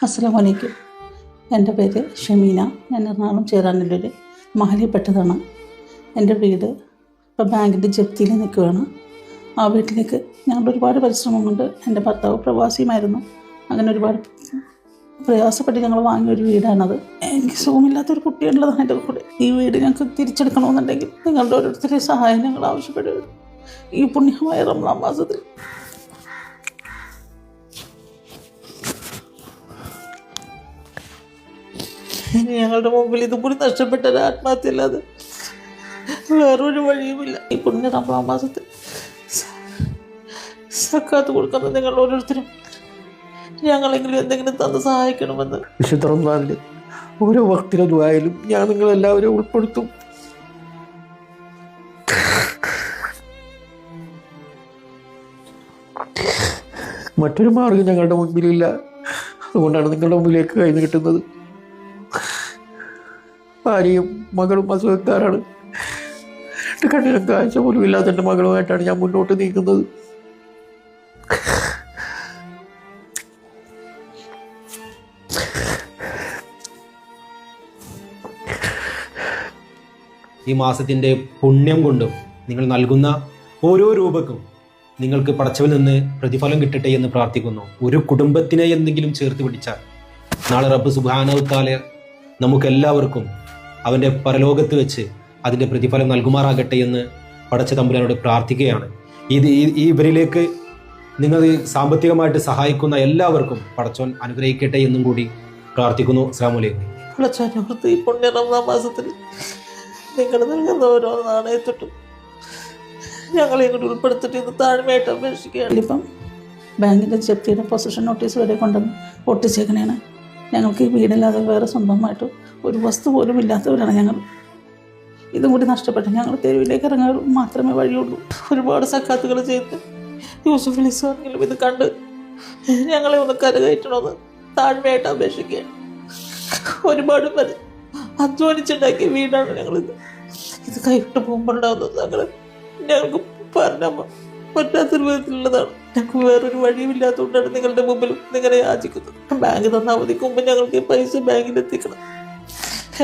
അസ്സലാമു അലൈക്കും. എൻ്റെ പേര് ഷമീന. ഞാൻ എറണാകുളം ചേരാനല്ലൂർ മഹലിൽപ്പെട്ടതാണ്. എൻ്റെ വീട് ഇപ്പോൾ ബാങ്കിൻ്റെ ജപ്തിയിൽ നിൽക്കുകയാണ്. ആ വീട്ടിലേക്ക് ഞങ്ങൾ ഒരുപാട് പരിശ്രമം കൊണ്ട്, എൻ്റെ ഭർത്താവ് പ്രവാസിയുമായിരുന്നു, അങ്ങനെ ഒരുപാട് പ്രയാസപ്പെട്ട് ഞങ്ങൾ വാങ്ങിയ ഒരു വീടാണത്. എനിക്ക് സുഖമില്ലാത്തൊരു കുട്ടിയുള്ളതാണ് എൻ്റെ കൂടെ. ഈ വീട് ഞങ്ങൾക്ക് തിരിച്ചെടുക്കണമെന്നുണ്ടെങ്കിൽ നിങ്ങളുടെ ഓരോരുത്തരുടെ സഹായം ഞങ്ങൾ ആവശ്യപ്പെടുകയാണ് ഈ പുണ്യമായ റമളാൻ മാസത്തിൽ. ഞങ്ങളുടെ മുമ്പിൽ ഇതുകൂടി നഷ്ടപ്പെട്ട ഒരു ആത്മഹത്യ അല്ലാതെ വേറൊരു വഴിയുമില്ല. ഈ പുണ്യ റമളാൻ മാസത്തിൽ സക്കാത്ത് കൊടുക്കുന്ന നിങ്ങൾ ഓരോരുത്തരും ഞങ്ങളെങ്കിലും എന്തെങ്കിലും തന്ന് സഹായിക്കണമെന്ന്. വിശുദ്ധ റമളാനിൽ ഓരോ വക്തിലെ ദുആയിലും ഞാൻ നിങ്ങളെല്ലാവരും ഉൾപ്പെടുത്തും. മറ്റൊരു മാർഗം ഞങ്ങളുടെ മുൻപിലില്ല. അതുകൊണ്ടാണ് നിങ്ങളുടെ മുമ്പിലേക്ക് കൈ നീട്ടുന്നത്. ഭാര്യയും മകളും അസുഖക്കാരാണ്. 2 കണ്ണിനും കാഴ്ച പോലും ഇല്ലാത്ത എൻ്റെ മകളുമായിട്ടാണ് ഞാൻ മുന്നോട്ട് നീങ്ങുന്നത്. ഈ മാസത്തിൻ്റെ പുണ്യം കൊണ്ടും നിങ്ങൾ നൽകുന്ന ഓരോ രൂപക്കും നിങ്ങൾക്ക് പടച്ചവനിൽ നിന്ന് പ്രതിഫലം കിട്ടട്ടെ എന്ന് പ്രാർത്ഥിക്കുന്നു. ഒരു കുടുംബത്തിനെ എന്തെങ്കിലും ചേർത്ത് പിടിച്ചാൽ നാളെ റബ്ബ് സുബ്ഹാനഹു തആല നമുക്കെല്ലാവർക്കും അവൻ്റെ പരലോകത്ത് വെച്ച് അതിൻ്റെ പ്രതിഫലം നൽകുമാറാകട്ടെ എന്ന് പടച്ച തമ്പുരാനോട് പ്രാർത്ഥിക്കുകയാണ്. ഇവരിലേക്ക് നിങ്ങൾ സാമ്പത്തികമായിട്ട് സഹായിക്കുന്ന എല്ലാവർക്കും പടച്ചോൻ അനുഗ്രഹിക്കട്ടെ എന്നും കൂടി പ്രാർത്ഥിക്കുന്നു. അസ്സലാമു അലൈക്കും. ഈ പുണ്യ റമളാൻ മാസത്തിൽ നിങ്ങൾ നൽകുന്ന ഓരോ നാണയത്തൊട്ടും ഞങ്ങളെ ഇങ്ങോട്ട് ഉൾപ്പെടുത്തിട്ട് ഇത് താഴ്മയായിട്ട് അപേക്ഷിക്കുകയാണ്. ഇപ്പം ബാങ്കിൻ്റെ ജപ്തിയുടെ പൊസിഷൻ നോട്ടീസ് വരെ കൊണ്ടുവന്ന് ഒട്ടിച്ചേക്കണേണ്. ഞങ്ങൾക്ക് ഈ വീടില്ലാതെ വേറെ സ്വന്തമായിട്ട് ഒരു വസ്തു പോലും ഇല്ലാത്തവരാണ് ഞങ്ങൾ. ഇതും കൂടി നഷ്ടപ്പെട്ട് ഞങ്ങൾ തെരുവിലേക്ക് ഇറങ്ങാൻ മാത്രമേ വഴിയുള്ളൂ. ഒരുപാട് സക്കാത്തുകൾ ചെയ്ത് യൂസുഫ് അലി സാറെങ്കിലും ഇത് കണ്ട് ഞങ്ങളെ ഒന്ന് കരകയറ്റണമെന്ന് താഴ്മയായിട്ട് അപേക്ഷിക്കുകയാണ്. ഒരുപാട് പേര് അധ്വാനിച്ചുണ്ടാക്കിയ വീടാണ് ഞങ്ങളിത്. ഇത് കൈവിട്ട് പോകുമ്പോഴുണ്ടാകുന്നത് ഞങ്ങൾക്ക് പറഞ്ഞാൽ പറ്റാത്തൊരു വിധത്തിലുള്ളതാണ്. ഞങ്ങൾക്ക് വേറൊരു വഴിയുമില്ലാത്തതുകൊണ്ടാണ് നിങ്ങളുടെ മുമ്പിൽ നിങ്ങളെ യാചിക്കുന്നത്. ബാങ്ക് തന്ന അവധിക്ക് മുമ്പ് ഞങ്ങൾക്ക് ഈ പൈസ ബാങ്കിൽ എത്തിക്കണം.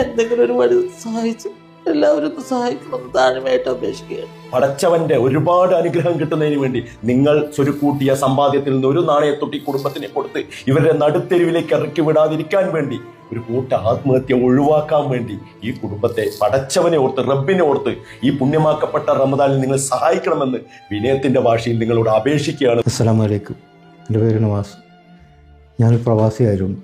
എന്തെങ്കിലും ഒരു വഴി സഹായിച്ച് എല്ലാവരും സഹായിക്കണമെന്ന് താഴ്മയായിട്ട് അപേക്ഷിക്കുകയാണ്. പടച്ചവന്റെ ഒരുപാട് അനുഗ്രഹം കിട്ടുന്നതിന് വേണ്ടി നിങ്ങൾ സ്വരുക്കൂട്ടിയ സമ്പാദ്യത്തിൽ നിന്ന് ഒരു നാണയത്തൊട്ടി കുടുംബത്തിനെ കൊടുത്ത് ഇവരുടെ നടുത്തെരുവിലേക്ക് ഇറക്കി വിടാതിരിക്കാൻ വേണ്ടി, ഒരു കൂട്ട ആത്മഹത്യ ഒഴിവാക്കാൻ വേണ്ടി ഈ കുടുംബത്തെ പടച്ചവനെ ഓർത്ത്, റബ്ബിനെ ഓർത്ത് ഈ പുണ്യമാക്കപ്പെട്ട റമദാനിൽ നിങ്ങൾ സഹായിക്കണമെന്ന് വിനയത്തിന്റെ ഭാഷയിൽ നിങ്ങളോട് അപേക്ഷിക്കുകയാണ്. അസ്സലാമു അലൈക്കും. എൻ്റെ പേര് നവാസ്. ഞാനൊരു പ്രവാസിയായിരുന്നു.